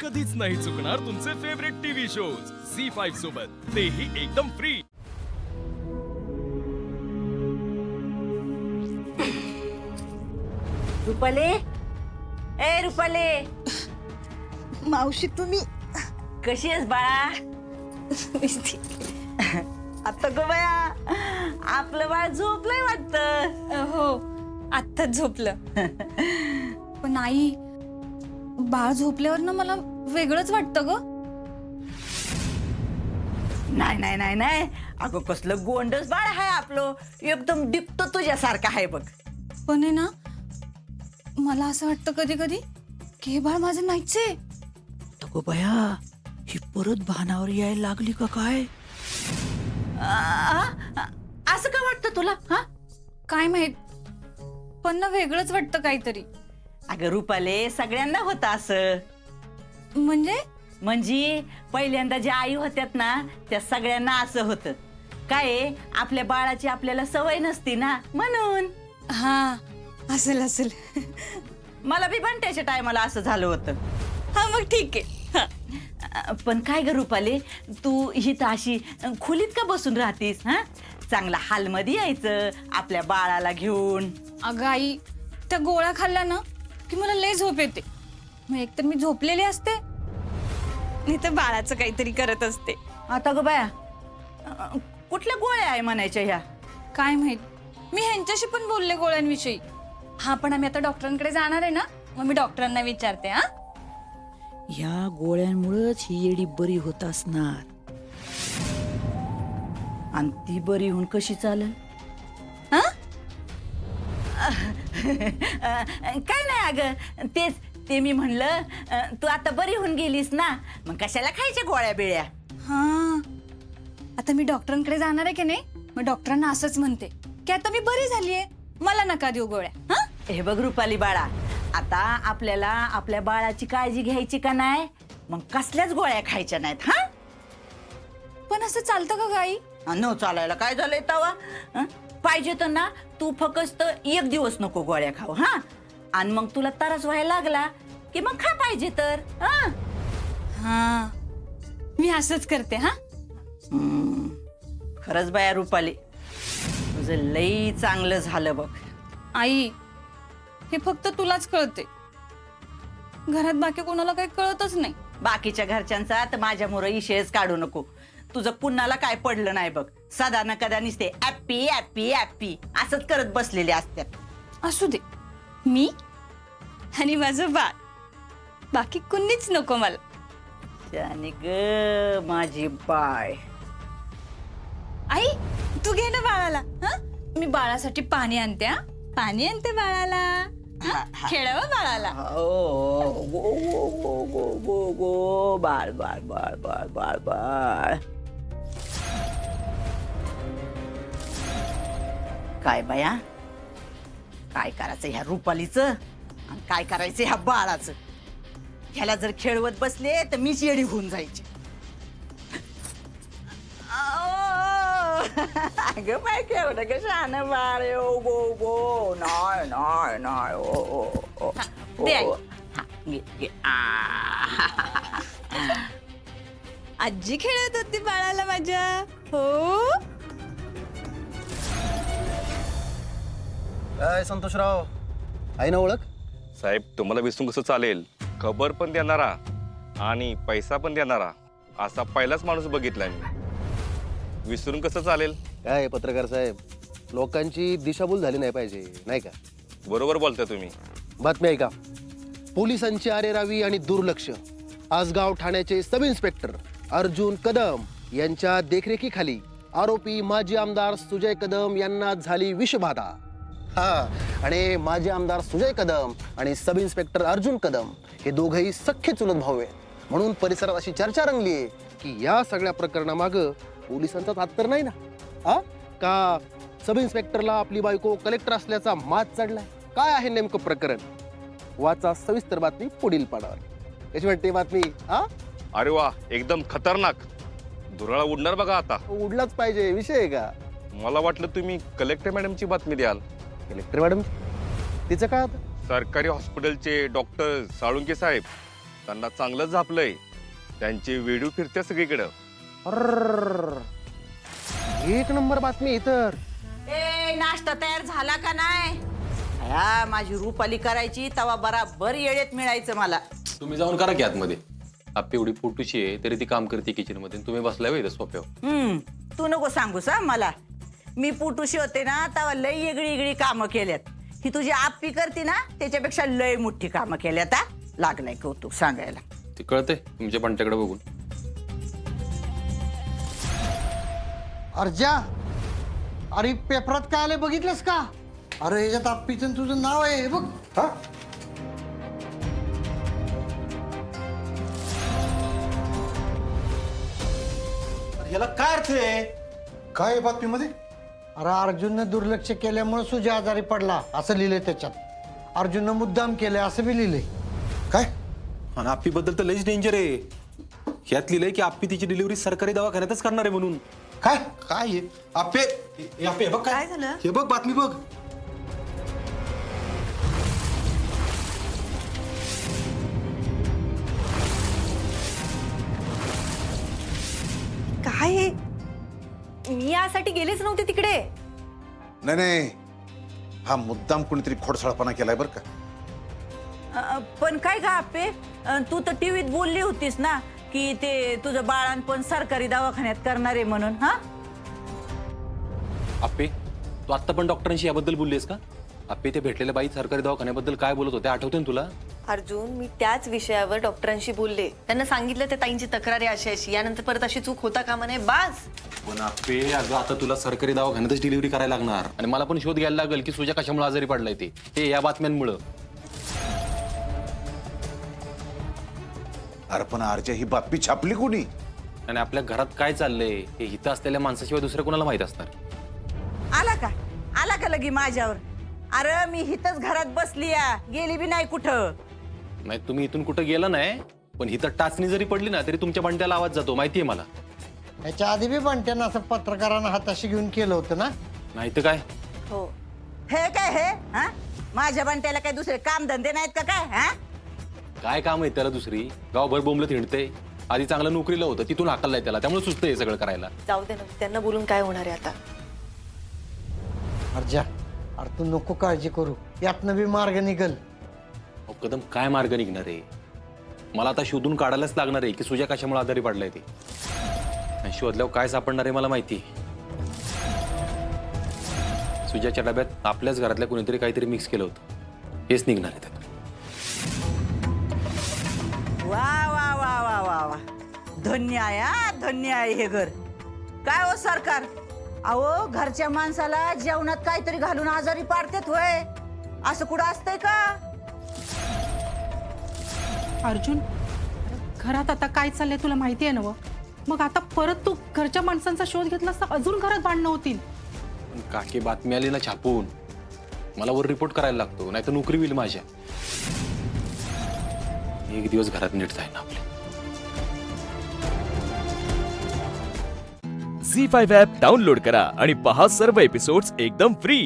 कधीच नाही चुकणार तुमचे फेवरेट टीव्ही शोज झी5 सोबत, तेही एकदम फ्री। रुपाले, ए रुपाले, मावशी तुम्ही कशी आहेस बाळा? आता गो बाया, आपलं बाळ झोपलंय वाटतं। हो आत्ताच झोपलं। पण आई, बाळ झोपल्यावर ना मला वेगळंच वाटतं ग। नाही नाही नाही नाही, अगं कसलं गोंडस बाळ आहे आपलं, एकदम डिप्टो तुझ्यासारखं आहे बघ। पण आहे ना, मला असं वाटतं कधी कधी की हे बाळ माझं नाहीच आहे। अगो बाया, ही परत भानावर यायला लागली का काय? असं का वाटतं तुला? हा, काय माहित, पण ना वेगळंच वाटतं काहीतरी। अगं रुपाले, सगळ्यांना होतं असं। म्हणजे पहिल्यांदा ज्या आई होत्यात ना, त्या सगळ्यांना असं होतं। काय, आपल्या बाळाची आपल्याला सवय नसती ना, म्हणून। हा, असेल असेल। मला बी बंट्याच्या टायमाला असं झालं होतं। हा मग ठीक आहे। पण काय ग रुपाले, तू ही तर अशी खोलीत का बसून राहतीस? हा, चांगला हालमध्ये यायचं आपल्या बाळाला घेऊन। अगं आई, त्या गोळ्या खाल्ल्या ना की मला लय झोप येते। मग एकतर मी झोपलेली असते, नाही तर बाळाचं काहीतरी करत असते। आता ग बाया, कुठल्या गोळ्या आहे म्हणायच्या ह्या? काय माहित, मी ह्यांच्याशी पण बोलले गोळ्यांविषयी। हा, पण आम्ही आता डॉक्टरांकडे जाणार आहे ना, मग मी डॉक्टरांना विचारते। हा, ह्या गोळ्यांमुळेच ही येडी बरी होत असणार। आणि ती बरी होऊन कशी चालेल? हा? काय नाही अगं, तेच ते मी म्हणलं, तू आता बरी होऊन गेलीस ना, मग कशाला खायच्या गोळ्या बिळ्या? हा, आता मी डॉक्टरांकडे जाणार आहे की नाही, मग डॉक्टरांना असंच म्हणते की आता मी बरी झालीये, मला नका देऊ गोळ्या। हा, हे बघ रुपाली बाळा, आता आपल्याला आपल्या बाळाची काळजी घ्यायची का नाही, मग कसल्याच गोळ्या खायच्या नाहीत। हा, पण असं चालतं का गाई? न चालायला काय झालंय तवा? पाहिजे तर ना, तू फक्त एक दिवस नको गोळ्या खाऊ। हा, आणि मग तुला त्रास व्हायला लागला की मग खा पाहिजे तर। हा, हा, मी असंच करते। हा, खरंच बाया रुपाली, तुझं लई चांगलं झालं बघ। आई, हे फक्त तुलाच कळते, घरात बाकी कोणाला काही कळतच नाही। बाकीच्या घरच्यांचा तर माझ्या मुळे इशेच काढू नको। तुझं कुणाला काय पडलं नाही बघ, सदा न कदा नुसते ॲप्पी ॲप्पी ॲप्पी असंच करत बसलेले असतात। असू दे, मी आणि माझं बाळ, बाकी कुणीच नको मला। त्याने ग माझी बाय। आई, तू घे ना बाळाला। हा, मी बाळासाठी पाणी आणते। हा, पाणी आणते बाळाला। खेळव बाळाला। गो गो गो गो गो गो बाळ बाळ बाळ बाळ बाळ बाळ। काय बाया, काय करायचं ह्या रुपालीचं आणि काय करायचं ह्या बाळाचं? ह्याला जर खेळवत बसले तर मीच येडी होऊन जायची। अगं बाय, केवढं ग शहाणं बाळ आहे। ओ गो गो, नाही नाही नाही, ओ ओ ओ दे आई। हा, घे घे। आजी खेळत होती बाळाला माझ्या। हो, काय संतोषराव, आहे ना ओळख? साहेब, तुम्हाला विसरून कसं चालेल? खबर पण देणारा आणि पैसा पण देणारा असा पहिलाच माणूस बघितलाय मी। विसरून कसं चालेल? काय पत्रकार साहेब, लोकांची दिशाभूल झाली नाही पाहिजे, नाही का? बरोबर बोलताय तुम्ही। बातमी ऐका, पोलिसांची अरेरावी आणि दुर्लक्ष। आसगाव ठाण्याचे सब इन्स्पेक्टर अर्जुन कदम यांच्या देखरेखीखाली आरोपी माजी आमदार सुजय कदम यांना झाली विषबाधा। हा, आणि माजी आमदार सुजय कदम आणि सब इन्स्पेक्टर अर्जुन कदम हे दोघेही सख्खे चुलत भाऊ आहेत, म्हणून परिसरात अशी चर्चा रंगली आहे की या सगळ्या प्रकरणामागं पोलिसांचा हात तर नाही ना? हा, का सब इन्स्पेक्टरला आपली बायको कलेक्टर असल्याचा माज चढलाय? काय आहे नेमकं प्रकरण? वाचा सविस्तर बातमी पुढील पानावर। कशी वाटते बातमी? हा, अरे वा, एकदम खतरनाक। धुराळा उडणार बघा आता। उडलाच पाहिजे, विषय आहे का? मला वाटलं तुम्ही कलेक्टर मॅडमची बातमी द्याल। कलेक्टर मॅडम, तिचं काय आता? सरकारी हॉस्पिटलचे डॉक्टर साळुंके साहेब त्यांना चांगलंच झापलंय. त्यांचे व्हिडिओ फिरते सगळीकडं. अर्र. एक नंबर बातमी आहे तर. ए नाश्ता तयार झाला का नाही? हा माझी रूपाली करायची तवा बराबर येळेत मिळायचं मला. तुम्ही जाऊन करा की आतमध्ये. आपली एवढी फोटोची आहे तरी ती काम करते किचन मध्ये, तुम्ही बसलाय इथं सोप्यावर. तू नको सांगूस हा मला. मी पुटुशी होते ना तवा लय वेगळी वेगळी कामं केल्यात. ही तुझी आप्पी करते ना त्याच्यापेक्षा लय मोठी कामं केल्यात. हा लागलाय कौतुक सांगायला. ते कळतंय तुमच्या पंट्याकडे बघून. अर्जा, अरे पेपरात काय आलंय बघितलंस का? अरे याच्यात आप्पीचं तुझं नाव आहे हे बघ. हा याला काय अर्थ आहे? काय आहे बातमीमध्ये? अरे अर्जुननं दुर्लक्ष केल्यामुळे सुजा आजारी पडला असं लिहिलंय त्याच्यात. अर्जुननं मुद्दाम केलंय असं बी लिहिलंय. काय? आणि आप्पी बद्दल तर लईच डेंजर आहे. ह्यात लिहिलंय की आप्पी तिची डिलिव्हरी सरकारी दवाखान्यातच करणार आहे म्हणून. काय काय आहे? आप्पे आप्पे हे बघ काय झालं? हे बघ बातमी बघ. काय हे? मी यासाठी गेलेच नव्हते तिकडे. नाही नाही, हा मुद्दाम कोणीतरी खोडसाळपणा केलाय बरं का. पण काय का आप्पे, तू तर टीव्हीत बोलली होतीस ना की ते तुझं बाळांपण सरकारी दवाखान्यात करणार आहे म्हणून. हा आप्पे, तू आत्ता पण डॉक्टरांशी याबद्दल बोललीस का? आप्पे, ते भेटलेल्या बाई सरकारी दवाखान्याबद्दल काय बोलत होते आठवते ना तुला? अर्जुन, मी त्याच विषयावर डॉक्टरांशी बोलले. त्यांना सांगितलं त्या ताईंची तक्रार आहे अशी अशी. यानंतर परत अशी चूक होता कामा नये. बास. पण आप्पे, अगं आता तुला सरकारी दवाखान्यातच डिलिव्हरी करायला लागणार आणि मला पण शोध घ्यायला लागेल की सुजा कशामुळे आजारी पडलाय ते या बातम्यांमुळं. अरे पण अर्जा, ही बातमी छापली कोणी? आणि आपल्या घरात काय चाललंय हे हिथं असलेल्या माणसाशिवाय दुसऱ्या कोणाला माहित असणार? आला का लगी माझ्यावर? अरे मी हिथच घरात बसली या, गेली बी नाही कुठं. नाही, तुम्ही इथून कुठं गेला नाही, पण हिथं टाचणी जरी पडली ना तरी तुमच्या बंट्याला आवाज जातो, माहितीये मला. याच्या आधी बी बंट्यानं असं पत्रकारांना हाताशी घेऊन केलं होतं ना. नाही तर काय. हो. हे काय हे? हा माझ्या बंट्याला काय दुसरे काम धंदे नाहीत का काय? हा काय काम आहे त्याला दुसरी? गावभर बोंबलत हिंडते. आधी चांगलं नोकरीला होतं, तिथून हाकललाय त्याला, त्यामुळे सुचतंय हे सगळं करायला. जाऊ दे ना, त्यांना बोलून काय होणार आहे आता. अर्जा, अरे तू नको काळजी करू, यातनं बी मार्ग निघल. अहो, कदम, काय मार्ग निघणार आहे? मला आता शोधून काढायलाच लागणार आहे की सुजा कशामुळे आजारी पडलाय ते. आणि शोधल्यावर काय सापडणार आहे मला माहिती. सुजाच्या डब्यात आपल्याच घरातल्या कोणीतरी काहीतरी मिक्स केलं होतं, हेच निघणार आहे त्यात. वा वा वा वा वा वा, धन्य आहे हा, धन्य आहे हे घर. काय हो सरकार, अहो घरच्या माणसाला जेवणात काहीतरी घालून आजारी पाडतेत होय, असं कुठं असतंय का? अर्जुन, घरात आता काय चाललंय तुला माहिती आहे ना व? मग आता परत तू घरच्या माणसांचा शोध घेतलास तर अजून घरात भांडणं होतील. पण काकी, बातमी आली ना छापून, मला वर रिपोर्ट करायला लागतो, नाही तर नोकरी होईल माझ्या. एक दिवस घरात नीट जाईल ना आपले. झी5 ॲप डाउनलोड करा आणि पहा सर्व एपिसोड्स एकदम फ्री.